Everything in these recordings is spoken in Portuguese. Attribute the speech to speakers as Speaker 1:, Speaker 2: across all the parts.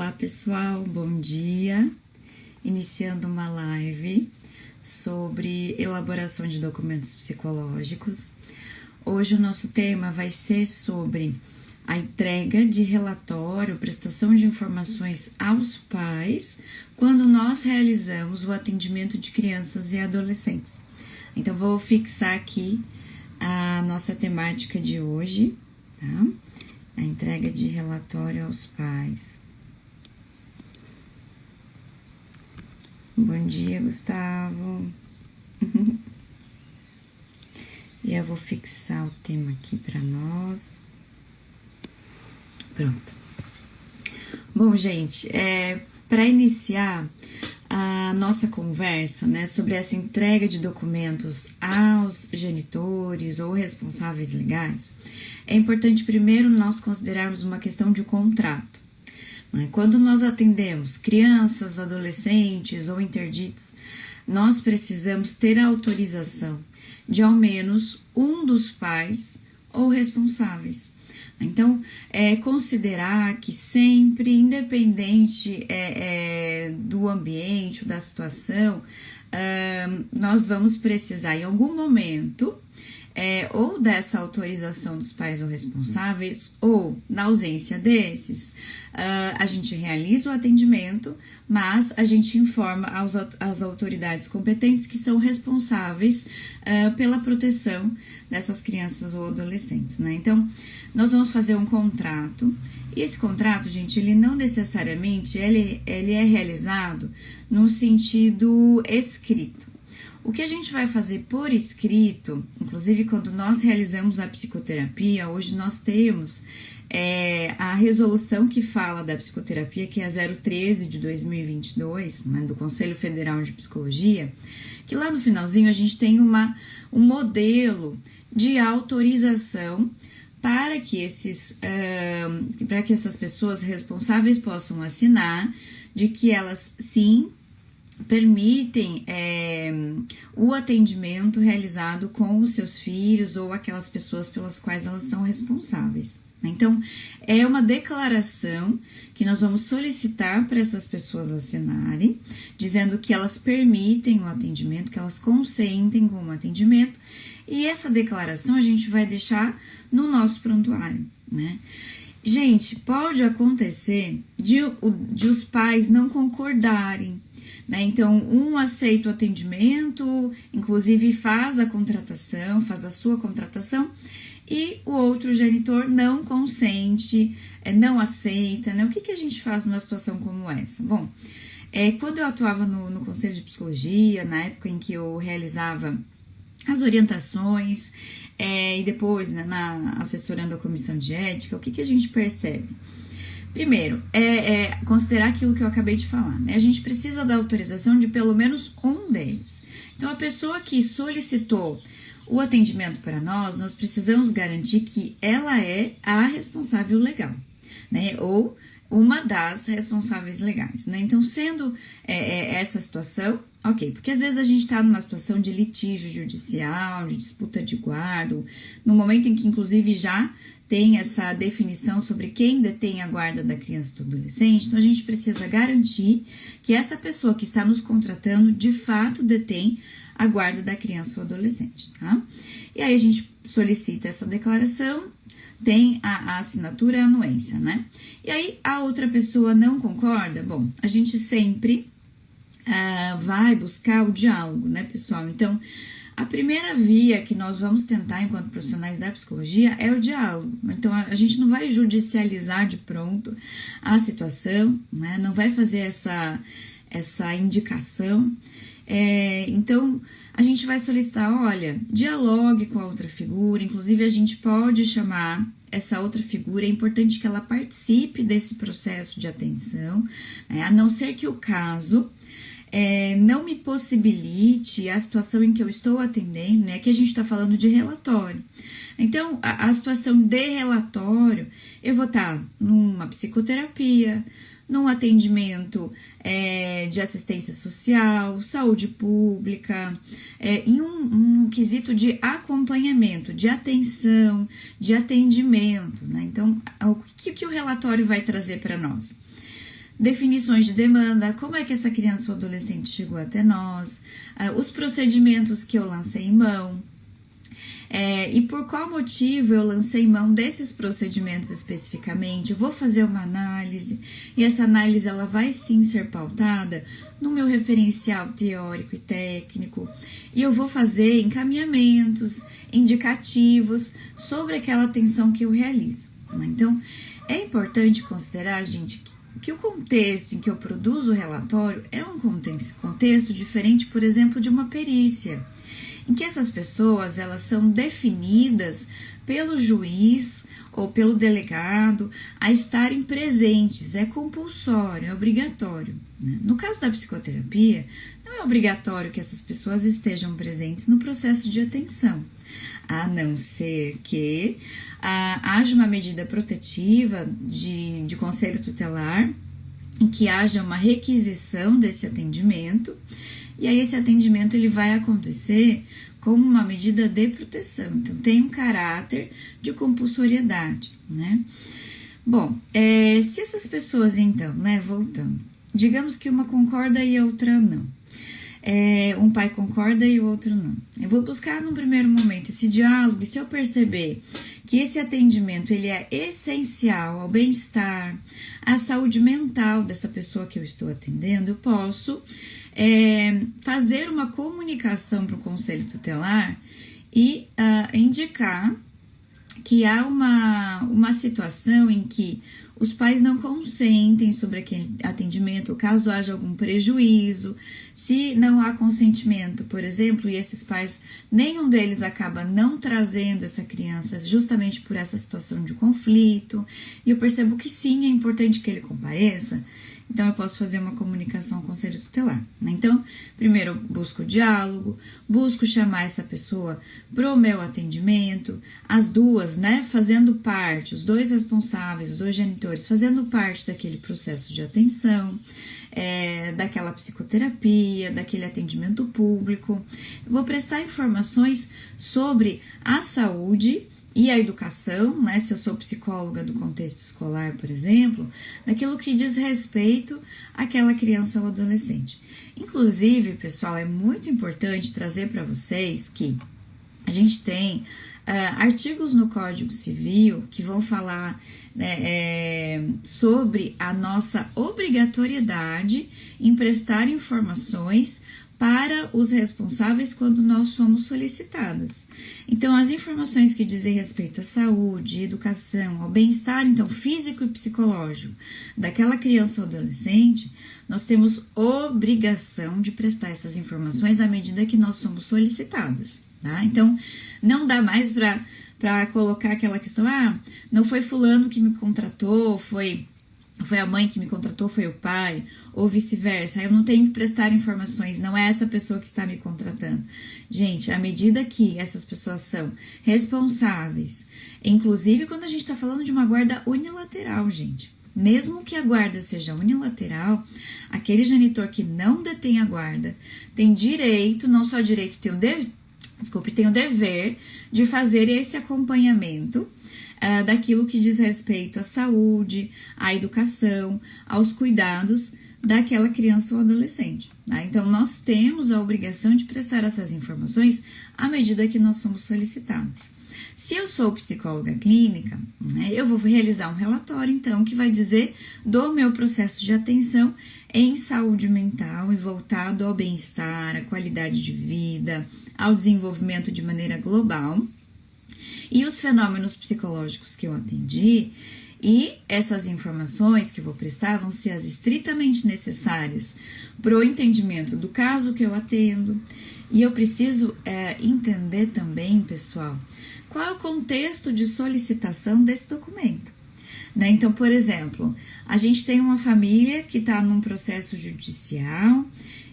Speaker 1: Olá pessoal, bom dia. Iniciando uma live sobre elaboração de documentos psicológicos. Hoje o nosso tema vai ser sobre a entrega de relatório, prestação de informações aos pais quando nós realizamos o atendimento de crianças e adolescentes. Então vou fixar aqui a nossa temática de hoje, tá? A entrega de relatório aos pais. Bom dia, Gustavo. E eu vou fixar o tema aqui para nós. Pronto. Bom, gente, para iniciar a nossa conversa, né, sobre essa entrega de documentos aos genitores ou responsáveis legais, é importante primeiro nós considerarmos uma questão de contrato. Quando nós atendemos crianças, adolescentes ou interditos, nós precisamos ter a autorização de ao menos um dos pais ou responsáveis. Então, considerar que sempre, independente do ambiente ou da situação, nós vamos precisar em algum momento ou dessa autorização dos pais ou responsáveis, ou na ausência desses, a gente realiza o atendimento, mas a gente informa as autoridades competentes que são responsáveis pela proteção dessas crianças ou adolescentes, né? Então, nós vamos fazer um contrato, e esse contrato, gente, ele não necessariamente ele é realizado no sentido escrito. O que a gente vai fazer por escrito, inclusive quando nós realizamos a psicoterapia, hoje nós temos a resolução que fala da psicoterapia, que é a 013 de 2022, né, do Conselho Federal de Psicologia, que lá no finalzinho a gente tem um modelo de autorização para que essas pessoas responsáveis possam assinar de que elas sim permitem o atendimento realizado com os seus filhos ou aquelas pessoas pelas quais elas são responsáveis. Então, é uma declaração que nós vamos solicitar para essas pessoas assinarem, dizendo que elas permitem o atendimento, que elas consentem com o atendimento, e essa declaração a gente vai deixar no nosso prontuário, né? Gente, pode acontecer de os pais não concordarem, né? Então, um aceita o atendimento, inclusive faz a sua contratação, e o outro genitor não consente, não aceita, né? O que a gente faz numa situação como essa? Bom, quando eu atuava no Conselho de Psicologia, na época em que eu realizava as orientações, e depois, né, assessorando a comissão de ética, o que a gente percebe? Primeiro, considerar aquilo que eu acabei de falar, né? A gente precisa da autorização de pelo menos um deles. Então, a pessoa que solicitou o atendimento para nós precisamos garantir que ela é a responsável legal, né? Ou uma das responsáveis legais, né? Então, sendo essa situação, ok, porque às vezes a gente está numa situação de litígio judicial, de disputa de guarda, no momento em que, inclusive, já tem essa definição sobre quem detém a guarda da criança e do adolescente, então a gente precisa garantir que essa pessoa que está nos contratando, de fato, detém a guarda da criança ou adolescente, tá? E aí a gente solicita essa declaração, tem a assinatura e a anuência, né? E aí a outra pessoa não concorda, bom, a gente sempre vai buscar o diálogo, né, pessoal? Então, a primeira via que nós vamos tentar enquanto profissionais da psicologia é o diálogo. Então, a gente não vai judicializar de pronto a situação, né? Não vai fazer essa indicação. Então, a gente vai solicitar, olha, dialogue com a outra figura, inclusive a gente pode chamar essa outra figura, é importante que ela participe desse processo de atenção, né? A não ser que o caso não me possibilite a situação em que eu estou atendendo, né? Que a gente está falando de relatório. Então, a situação de relatório, eu vou estar numa psicoterapia, num atendimento de assistência social, saúde pública, em um quesito de acompanhamento, de atenção, de atendimento, né? Então, o que o relatório vai trazer para nós? definições de demanda, como é que essa criança ou adolescente chegou até nós, os procedimentos que eu lancei em mão, e por qual motivo eu lancei mão desses procedimentos especificamente. Eu vou fazer uma análise, e essa análise ela vai sim ser pautada no meu referencial teórico e técnico, e eu vou fazer encaminhamentos indicativos sobre aquela atenção que eu realizo, né? Então, é importante considerar, gente, que o contexto em que eu produzo o relatório é um contexto diferente, por exemplo, de uma perícia, em que essas pessoas elas são definidas pelo juiz ou pelo delegado a estarem presentes, é compulsório, é obrigatório, né? No caso da psicoterapia, não é obrigatório que essas pessoas estejam presentes no processo de atenção, a não ser que haja uma medida protetiva de conselho tutelar, em que haja uma requisição desse atendimento, e aí esse atendimento ele vai acontecer como uma medida de proteção, então tem um caráter de compulsoriedade, né? Bom, se essas pessoas então, né, voltando, digamos que uma concorda e a outra não, um pai concorda e o outro não. Eu vou buscar no primeiro momento esse diálogo, e se eu perceber que esse atendimento ele é essencial ao bem-estar, à saúde mental dessa pessoa que eu estou atendendo, eu posso fazer uma comunicação para o conselho tutelar e indicar que há uma situação em que os pais não consentem sobre aquele atendimento, caso haja algum prejuízo. Se não há consentimento, por exemplo, e esses pais, nenhum deles acaba não trazendo essa criança justamente por essa situação de conflito, e eu percebo que sim, é importante que ele compareça, então eu posso fazer uma comunicação ao conselho tutelar, né? Então, primeiro eu busco o diálogo, busco chamar essa pessoa para o meu atendimento, as duas, né, fazendo parte, os dois responsáveis, os dois genitores, fazendo parte daquele processo de atenção, daquela psicoterapia, daquele atendimento público. Eu vou prestar informações sobre a saúde e a educação, né, se eu sou psicóloga do contexto escolar, por exemplo, naquilo que diz respeito àquela criança ou adolescente. Inclusive, pessoal, é muito importante trazer para vocês que a gente tem artigos no Código Civil que vão falar, né, sobre a nossa obrigatoriedade em prestar informações para os responsáveis quando nós somos solicitadas. Então, as informações que dizem respeito à saúde, educação, ao bem-estar, então, físico e psicológico daquela criança ou adolescente, nós temos obrigação de prestar essas informações à medida que nós somos solicitadas, tá? Então, não dá mais para colocar aquela questão, não foi fulano que me contratou, foi a mãe que me contratou, foi o pai, ou vice-versa, eu não tenho que prestar informações, não é essa pessoa que está me contratando. Gente, à medida que essas pessoas são responsáveis, inclusive quando a gente está falando de uma guarda unilateral, gente, mesmo que a guarda seja unilateral, aquele genitor que não detém a guarda tem direito, não só direito, tem o dever de fazer esse acompanhamento daquilo que diz respeito à saúde, à educação, aos cuidados daquela criança ou adolescente, tá? Então, nós temos a obrigação de prestar essas informações à medida que nós somos solicitados. Se eu sou psicóloga clínica, né, eu vou realizar um relatório, então, que vai dizer do meu processo de atenção em saúde mental e voltado ao bem-estar, à qualidade de vida, ao desenvolvimento de maneira global, e os fenômenos psicológicos que eu atendi, e essas informações que eu vou prestar vão ser as estritamente necessárias para o entendimento do caso que eu atendo. E eu preciso entender também, pessoal, qual é o contexto de solicitação desse documento, né? Então, por exemplo, a gente tem uma família que está num processo judicial,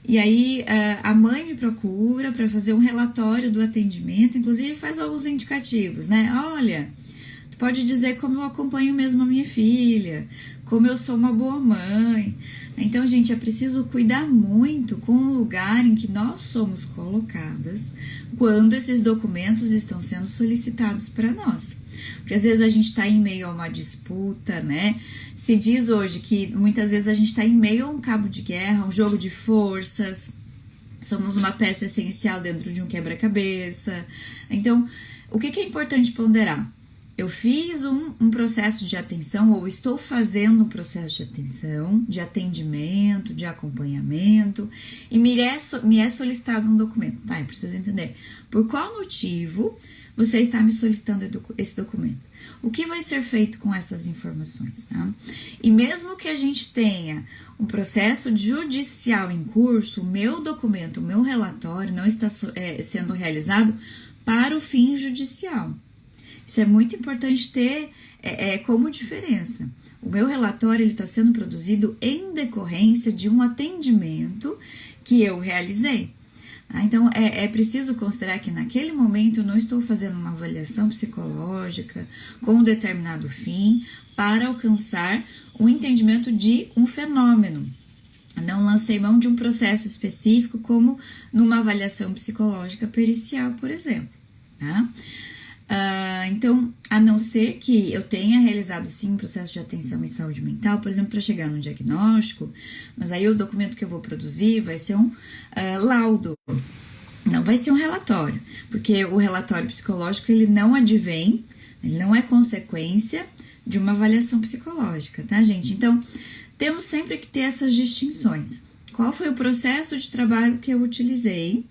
Speaker 1: e aí a mãe me procura para fazer um relatório do atendimento, inclusive faz alguns indicativos, né? Olha, Tu pode dizer como eu acompanho mesmo a minha filha, como eu sou uma boa mãe. Então, gente, é preciso cuidar muito com o lugar em que nós somos colocadas quando esses documentos estão sendo solicitados para nós. Porque às vezes a gente está em meio a uma disputa, né? Se diz hoje que muitas vezes a gente está em meio a um cabo de guerra, um jogo de forças, somos uma peça essencial dentro de um quebra-cabeça. Então, o que é importante ponderar? Eu fiz um processo de atenção ou estou fazendo um processo de atenção, de atendimento, de acompanhamento e me é solicitado um documento. Tá, eu preciso entender por qual motivo você está me solicitando esse documento. O que vai ser feito com essas informações, tá? E mesmo que a gente tenha um processo judicial em curso, o meu documento, o meu relatório não está sendo realizado para o fim judicial. Isso é muito importante ter como diferença. O meu relatório está sendo produzido em decorrência de um atendimento que eu realizei. Tá? Então, é preciso considerar que naquele momento eu não estou fazendo uma avaliação psicológica com um determinado fim para alcançar o entendimento de um fenômeno. Não lancei mão de um processo específico como numa avaliação psicológica pericial, por exemplo. Tá? Então, a não ser que eu tenha realizado sim um processo de atenção em saúde mental, por exemplo, para chegar num diagnóstico, mas aí o documento que eu vou produzir vai ser um laudo, não vai ser um relatório, porque o relatório psicológico ele não advém, ele não é consequência de uma avaliação psicológica, tá, gente? Então, temos sempre que ter essas distinções. Qual foi o processo de trabalho que eu utilizei?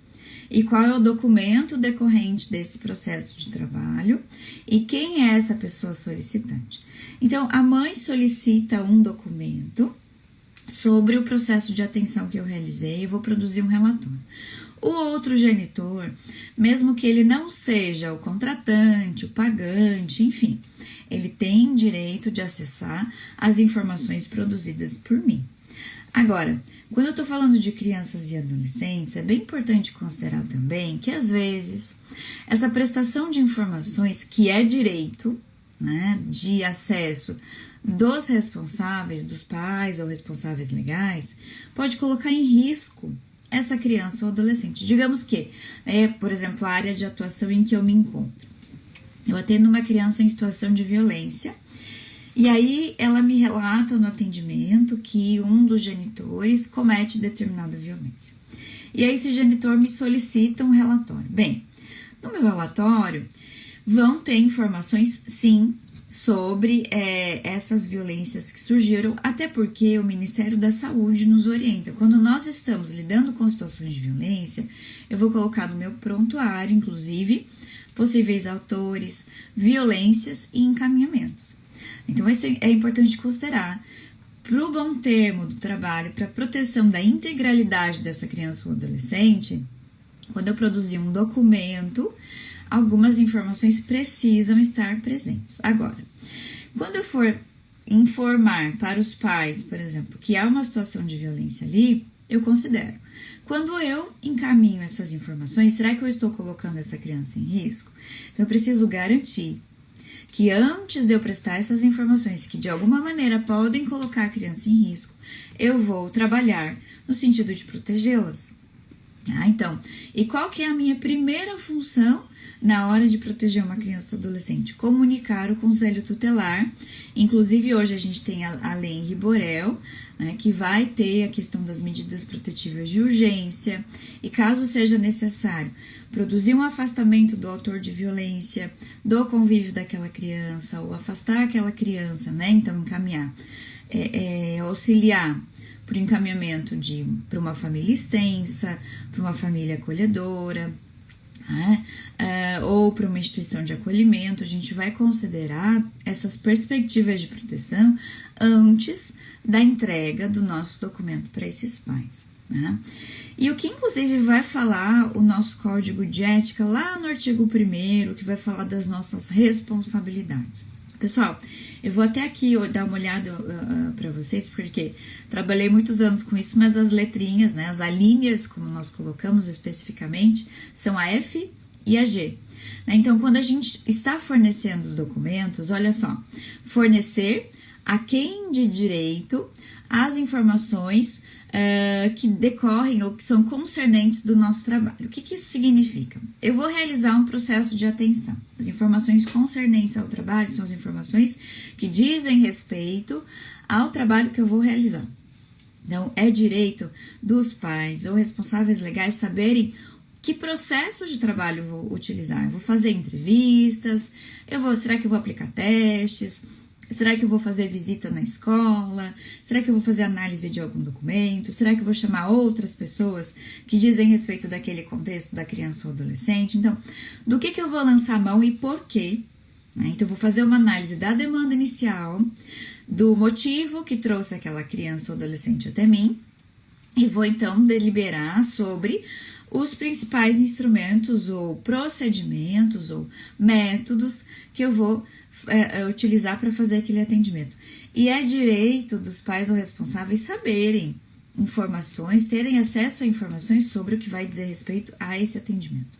Speaker 1: E qual é o documento decorrente desse processo de trabalho e quem é essa pessoa solicitante. Então, a mãe solicita um documento sobre o processo de atenção que eu realizei e vou produzir um relatório. O outro genitor, mesmo que ele não seja o contratante, o pagante, enfim, ele tem direito de acessar as informações produzidas por mim. Agora, quando eu estou falando de crianças e adolescentes, é bem importante considerar também que, às vezes, essa prestação de informações, que é direito, né, de acesso dos responsáveis, dos pais ou responsáveis legais, pode colocar em risco essa criança ou adolescente. Digamos que, por exemplo, a área de atuação em que eu me encontro. Eu atendo uma criança em situação de violência. E aí ela me relata no atendimento que um dos genitores comete determinada violência. E aí esse genitor me solicita um relatório. Bem, no meu relatório vão ter informações, sim, sobre essas violências que surgiram, até porque o Ministério da Saúde nos orienta. Quando nós estamos lidando com situações de violência, eu vou colocar no meu prontuário, inclusive, possíveis autores, violências e encaminhamentos. Então, isso é importante considerar para o bom termo do trabalho, para a proteção da integralidade dessa criança ou adolescente. Quando eu produzir um documento, algumas informações precisam estar presentes. Agora, quando eu for informar para os pais, por exemplo, que há uma situação de violência ali, eu considero. Quando eu encaminho essas informações, será que eu estou colocando essa criança em risco? Então, eu preciso garantir que antes de eu prestar essas informações que de alguma maneira podem colocar a criança em risco, eu vou trabalhar no sentido de protegê-las. Então, e qual que é a minha primeira função na hora de proteger uma criança ou adolescente? Comunicar o conselho tutelar. Inclusive, hoje a gente tem a lei em Riborel, né, que vai ter a questão das medidas protetivas de urgência e, caso seja necessário, produzir um afastamento do autor de violência, do convívio daquela criança, ou afastar aquela criança, né? Então, encaminhar, auxiliar por encaminhamento para uma família extensa, para uma família acolhedora, né? Ou para uma instituição de acolhimento. A gente vai considerar essas perspectivas de proteção antes da entrega do nosso documento para esses pais. Né? E o que inclusive vai falar o nosso código de ética lá no artigo 1º, que vai falar das nossas responsabilidades. Pessoal, eu vou até aqui dar uma olhada para vocês, porque trabalhei muitos anos com isso, mas as letrinhas, né, as alíneas, como nós colocamos especificamente, são a F e a G. Então, quando a gente está fornecendo os documentos, olha só, fornecer a quem de direito as informações que decorrem ou que são concernentes do nosso trabalho. O que isso significa? Eu vou realizar um processo de atenção. As informações concernentes ao trabalho são as informações que dizem respeito ao trabalho que eu vou realizar. Então, é direito dos pais ou responsáveis legais saberem que processo de trabalho eu vou utilizar. Eu vou fazer entrevistas, será que eu vou aplicar testes? Será que eu vou fazer visita na escola? Será que eu vou fazer análise de algum documento? Será que eu vou chamar outras pessoas que dizem respeito daquele contexto da criança ou adolescente? Então, do que eu vou lançar a mão e por quê? Então, eu vou fazer uma análise da demanda inicial, do motivo que trouxe aquela criança ou adolescente até mim, e vou, então, deliberar sobre os principais instrumentos ou procedimentos ou métodos que eu vou utilizar para fazer aquele atendimento. E é direito dos pais ou responsáveis saberem informações, terem acesso a informações sobre o que vai dizer respeito a esse atendimento.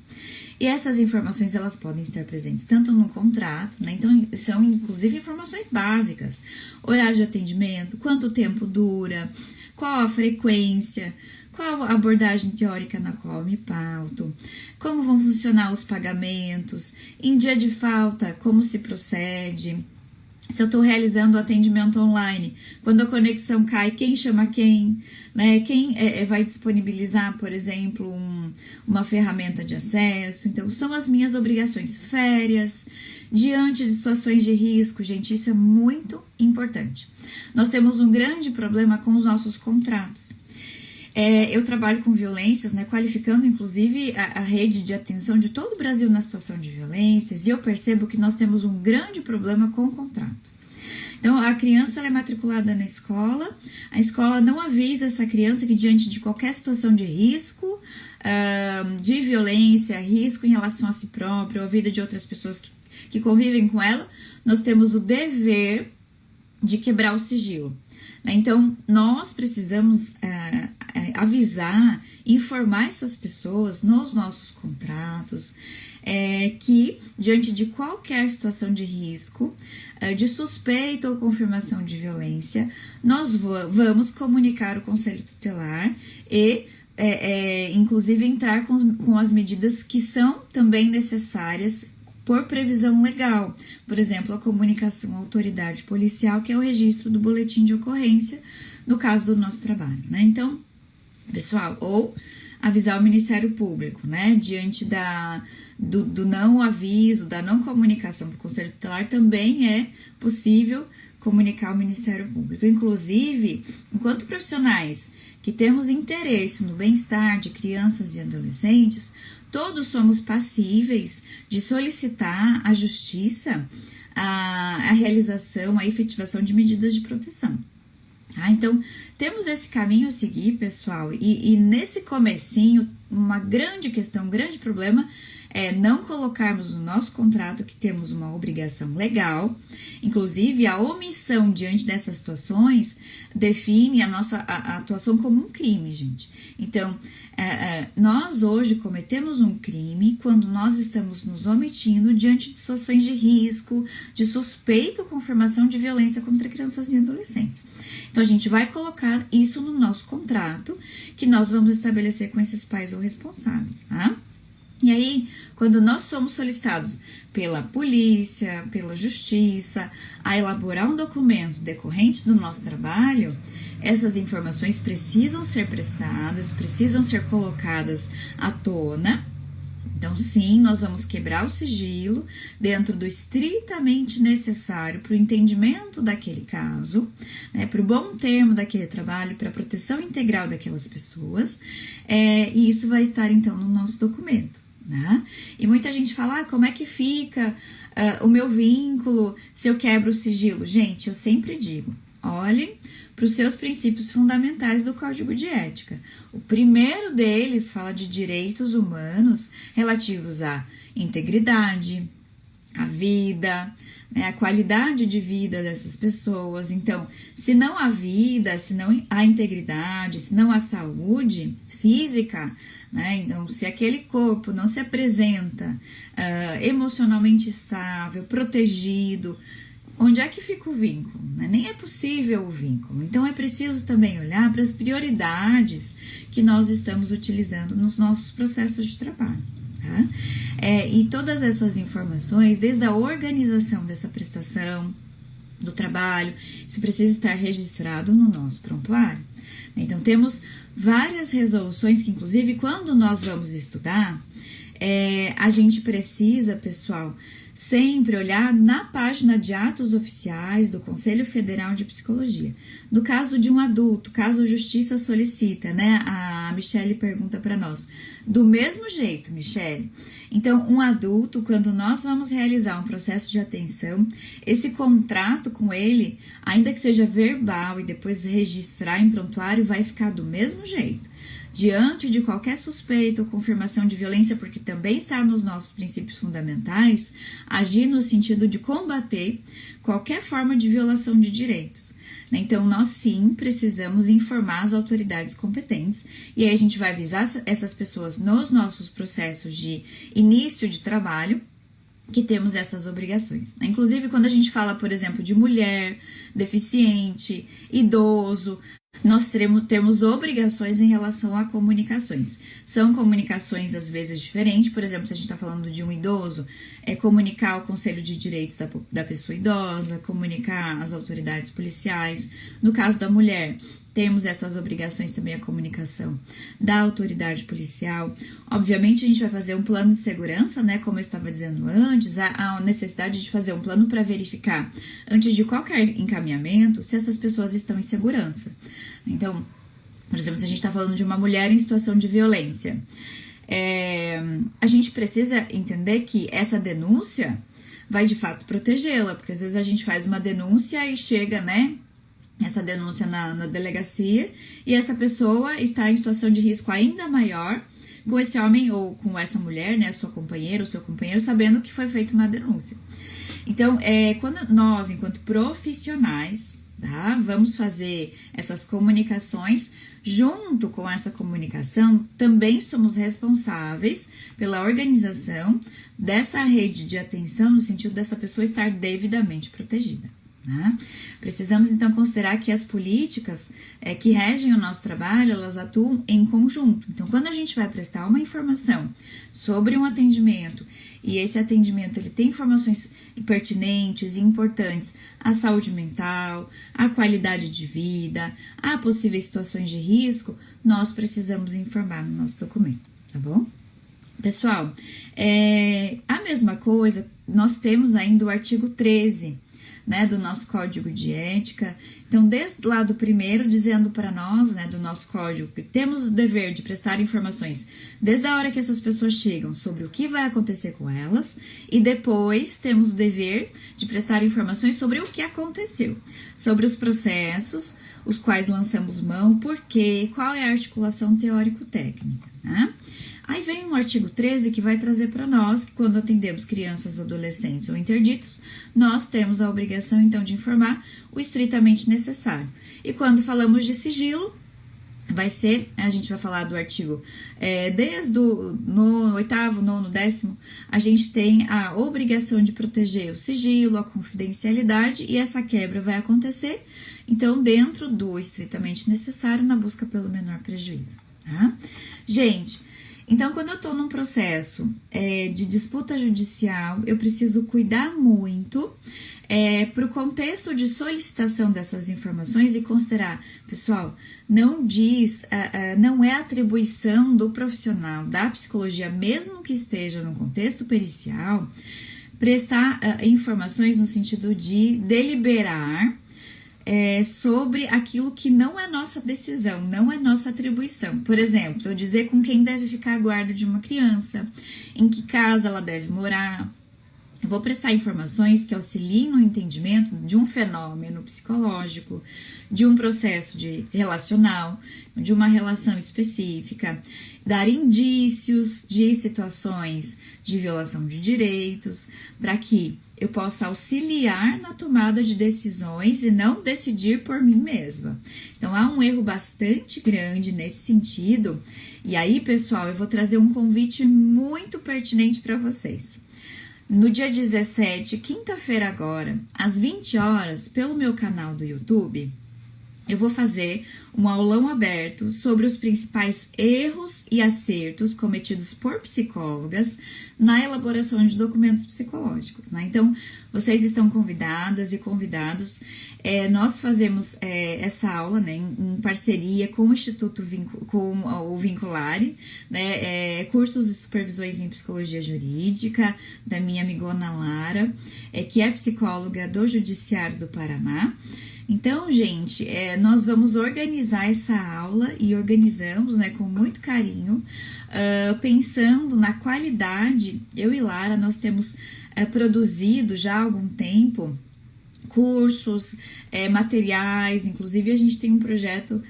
Speaker 1: E essas informações, elas podem estar presentes tanto no contrato, né? Então, são inclusive informações básicas, horário de atendimento, quanto tempo dura, qual a frequência, qual a abordagem teórica na qual eu me pauto, como vão funcionar os pagamentos, em dia de falta, como se procede, se eu estou realizando o atendimento online, quando a conexão cai, quem chama quem, né? Quem vai disponibilizar, por exemplo, uma ferramenta de acesso. Então, são as minhas obrigações, férias, diante de situações de risco, gente, isso é muito importante. Nós temos um grande problema com os nossos contratos. Eu trabalho com violências, né, qualificando inclusive a rede de atenção de todo o Brasil na situação de violências, e eu percebo que nós temos um grande problema com o contrato. Então, a criança ela é matriculada na escola, a escola não avisa essa criança que diante de qualquer situação de risco, de violência, risco em relação a si próprio, ou a vida de outras pessoas que convivem com ela, nós temos o dever de quebrar o sigilo. Então, nós precisamos avisar, informar essas pessoas nos nossos contratos que, diante de qualquer situação de risco, de suspeita ou confirmação de violência, nós vamos comunicar o Conselho Tutelar e, inclusive, entrar com as medidas que são também necessárias por previsão legal, por exemplo, a comunicação à autoridade policial, que é o registro do boletim de ocorrência, no caso do nosso trabalho, né? Então, pessoal, ou avisar o Ministério Público, né? Diante do não aviso, da não comunicação para o Conselho Tutelar, também é possível comunicar ao Ministério Público. Inclusive, enquanto profissionais que temos interesse no bem-estar de crianças e adolescentes, todos somos passíveis de solicitar à Justiça a realização, a efetivação de medidas de proteção. Então, temos esse caminho a seguir, pessoal, e nesse comecinho, uma grande questão, um grande problema é não colocarmos no nosso contrato que temos uma obrigação legal. Inclusive, a omissão diante dessas situações define a nossa atuação como um crime, gente. Então, nós hoje cometemos um crime quando nós estamos nos omitindo diante de situações de risco, de suspeita ou confirmação de violência contra crianças e adolescentes. Então, a gente vai colocar isso no nosso contrato, que nós vamos estabelecer com esses pais ou responsáveis, tá? E aí, quando nós somos solicitados pela polícia, pela justiça, a elaborar um documento decorrente do nosso trabalho, essas informações precisam ser prestadas, precisam ser colocadas à tona. Então, sim, nós vamos quebrar o sigilo dentro do estritamente necessário para o entendimento daquele caso, né, para o bom termo daquele trabalho, para a proteção integral daquelas pessoas, e isso vai estar, então, no nosso documento. Né? E muita gente fala, como é que fica o meu vínculo se eu quebro o sigilo? Gente, eu sempre digo, olhem para os seus princípios fundamentais do Código de Ética. O primeiro deles fala de direitos humanos relativos à integridade, à vida, né, a qualidade de vida dessas pessoas. Então, se não há vida, se não há integridade, se não há saúde física, né, então se aquele corpo não se apresenta emocionalmente estável, protegido, onde é que fica o vínculo? Né? Nem é possível o vínculo. Então é preciso também olhar para as prioridades que nós estamos utilizando nos nossos processos de trabalho. Tá? E todas essas informações, desde a organização dessa prestação do trabalho, isso precisa estar registrado no nosso prontuário. Então temos várias resoluções que, inclusive, quando nós vamos estudar, a gente precisa, pessoal, sempre olhar na página de atos oficiais do Conselho Federal de Psicologia. No caso de um adulto, caso a justiça solicita, né? A Michele pergunta para nós. Do mesmo jeito, Michele. Então, um adulto, quando nós vamos realizar um processo de atenção, esse contrato com ele, ainda que seja verbal e depois registrar em prontuário, vai ficar do mesmo jeito. Diante de qualquer suspeita ou confirmação de violência, porque também está nos nossos princípios fundamentais, agir no sentido de combater qualquer forma de violação de direitos. Então, nós sim precisamos informar as autoridades competentes, e aí a gente vai avisar essas pessoas nos nossos processos de início de trabalho, que temos essas obrigações. Inclusive, quando a gente fala, por exemplo, de mulher, deficiente, idoso, nós temos obrigações em relação a comunicações. São comunicações, às vezes, diferentes. Por exemplo, se a gente está falando de um idoso, é comunicar ao Conselho de Direitos da pessoa idosa, comunicar às autoridades policiais. No caso da mulher, temos essas obrigações também, a comunicação da autoridade policial. Obviamente, a gente vai fazer um plano de segurança, né? Como eu estava dizendo antes, a necessidade de fazer um plano para verificar, antes de qualquer encaminhamento, se essas pessoas estão em segurança. Então, por exemplo, se a gente está falando de uma mulher em situação de violência, a gente precisa entender que essa denúncia vai de fato protegê-la, porque às vezes a gente faz uma denúncia e chega, né? Essa denúncia na delegacia, e essa pessoa está em situação de risco ainda maior com esse homem ou com essa mulher, né, sua companheira ou seu companheiro, sabendo que foi feita uma denúncia. Então, quando nós, enquanto profissionais, tá, vamos fazer essas comunicações, junto com essa comunicação, também somos responsáveis pela organização dessa rede de atenção, no sentido dessa pessoa estar devidamente protegida. Né? Precisamos então considerar que as políticas que regem o nosso trabalho, elas atuam em conjunto. Então, quando a gente vai prestar uma informação sobre um atendimento, e esse atendimento ele tem informações pertinentes e importantes à saúde mental, à qualidade de vida, a possíveis situações de risco, nós precisamos informar no nosso documento, tá bom? Pessoal, a mesma coisa, nós temos ainda o artigo 13, né, do nosso Código de Ética. Então, desde lá do primeiro, dizendo para nós, né, do nosso código, que temos o dever de prestar informações desde a hora que essas pessoas chegam sobre o que vai acontecer com elas, e depois temos o dever de prestar informações sobre o que aconteceu, sobre os processos, os quais lançamos mão, por quê, qual é a articulação teórico-técnica, né? Aí vem um artigo 13 que vai trazer para nós que quando atendemos crianças, adolescentes ou interditos, nós temos a obrigação então de informar o estritamente necessário. E quando falamos de sigilo, a gente vai falar do artigo, desde no 8º, 9º, 10º, a gente tem a obrigação de proteger o sigilo, a confidencialidade, e essa quebra vai acontecer, então, dentro do estritamente necessário, na busca pelo menor prejuízo, tá? Gente, então, quando eu estou num processo de disputa judicial, eu preciso cuidar muito para o contexto de solicitação dessas informações e considerar, pessoal, não é atribuição do profissional da psicologia, mesmo que esteja no contexto pericial, prestar informações no sentido de deliberar sobre aquilo que não é nossa decisão, não é nossa atribuição. Por exemplo, eu dizer com quem deve ficar a guarda de uma criança, em que casa ela deve morar. Eu vou prestar informações que auxiliem no entendimento de um fenômeno psicológico, de um processo relacional, de uma relação específica, dar indícios de situações de violação de direitos, para que eu possa auxiliar na tomada de decisões e não decidir por mim mesma. Então, há um erro bastante grande nesse sentido. E aí, pessoal, eu vou trazer um convite muito pertinente para vocês. No dia 17, quinta-feira agora, às 20 horas, pelo meu canal do YouTube, eu vou fazer um aulão aberto sobre os principais erros e acertos cometidos por psicólogas na elaboração de documentos psicológicos, né? Então, vocês estão convidadas e convidados. Nós fazemos essa aula, né, em parceria com o Instituto com o Vinculare, né, cursos e supervisões em psicologia jurídica, da minha amigona Lara, que é psicóloga do Judiciário do Paraná. Então, gente, nós vamos organizar essa aula e organizamos, né, com muito carinho, pensando na qualidade. Eu e Lara, nós temos produzido já há algum tempo cursos, materiais, inclusive a gente tem um projeto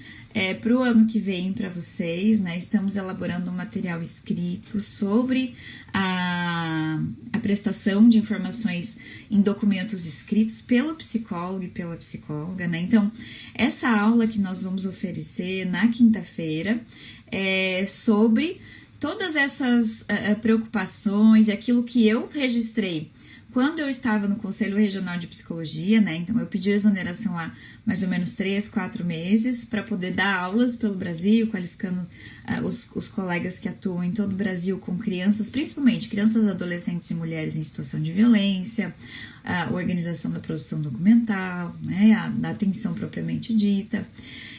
Speaker 1: para o ano que vem para vocês, né? Estamos elaborando um material escrito sobre a prestação de informações em documentos escritos pelo psicólogo e pela psicóloga, né? Então, essa aula que nós vamos oferecer na quinta-feira é sobre todas essas preocupações e aquilo que eu registrei quando eu estava no Conselho Regional de Psicologia, né? Então, eu pedi exoneração há mais ou menos 3, 4 meses para poder dar aulas pelo Brasil, qualificando os colegas que atuam em todo o Brasil com crianças, principalmente crianças, adolescentes e mulheres em situação de violência, a organização da produção documental, né? Da atenção propriamente dita.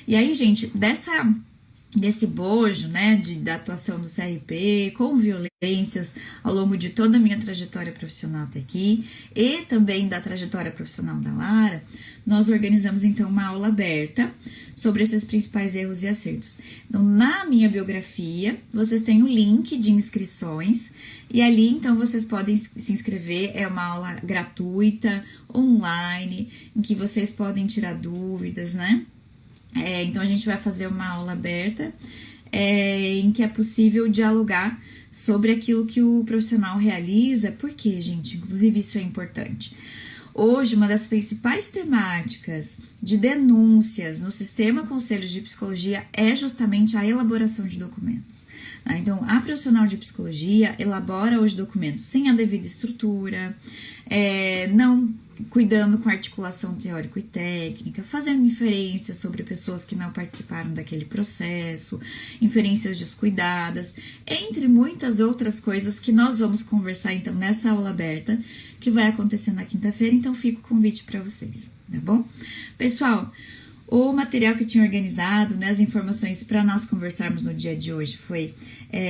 Speaker 1: E aí, gente, desse bojo, né, da atuação do CRP com violências ao longo de toda a minha trajetória profissional até aqui e também da trajetória profissional da Lara, nós organizamos então uma aula aberta sobre esses principais erros e acertos. Então, na minha biografia, vocês têm o link de inscrições e ali então vocês podem se inscrever. É uma aula gratuita, online, em que vocês podem tirar dúvidas, né? Então, a gente vai fazer uma aula aberta em que é possível dialogar sobre aquilo que o profissional realiza. Por quê, gente? Inclusive, isso é importante. Hoje, uma das principais temáticas de denúncias no sistema Conselhos de Psicologia é justamente a elaboração de documentos. Tá? Então, a profissional de psicologia elabora os documentos sem a devida estrutura, não cuidando com articulação teórico e técnica, fazendo inferências sobre pessoas que não participaram daquele processo, inferências descuidadas, entre muitas outras coisas que nós vamos conversar então nessa aula aberta, que vai acontecer na quinta-feira. Então fica o convite para vocês, tá bom? Pessoal, o material que eu tinha organizado, né, as informações para nós conversarmos no dia de hoje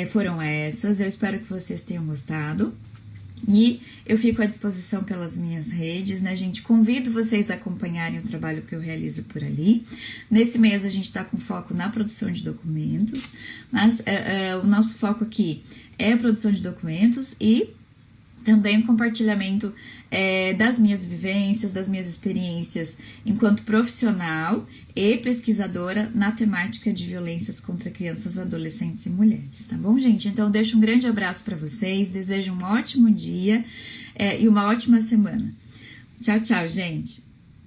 Speaker 1: foram essas. Eu espero que vocês tenham gostado. E eu fico à disposição pelas minhas redes, né, gente? Convido vocês a acompanharem o trabalho que eu realizo por ali. Nesse mês a gente tá com foco na produção de documentos, mas o nosso foco aqui é a produção de documentos e também o compartilhamento das minhas vivências, das minhas experiências enquanto profissional e pesquisadora na temática de violências contra crianças, adolescentes e mulheres, tá bom, gente? Então, eu deixo um grande abraço para vocês, desejo um ótimo dia e uma ótima semana. Tchau, tchau, gente!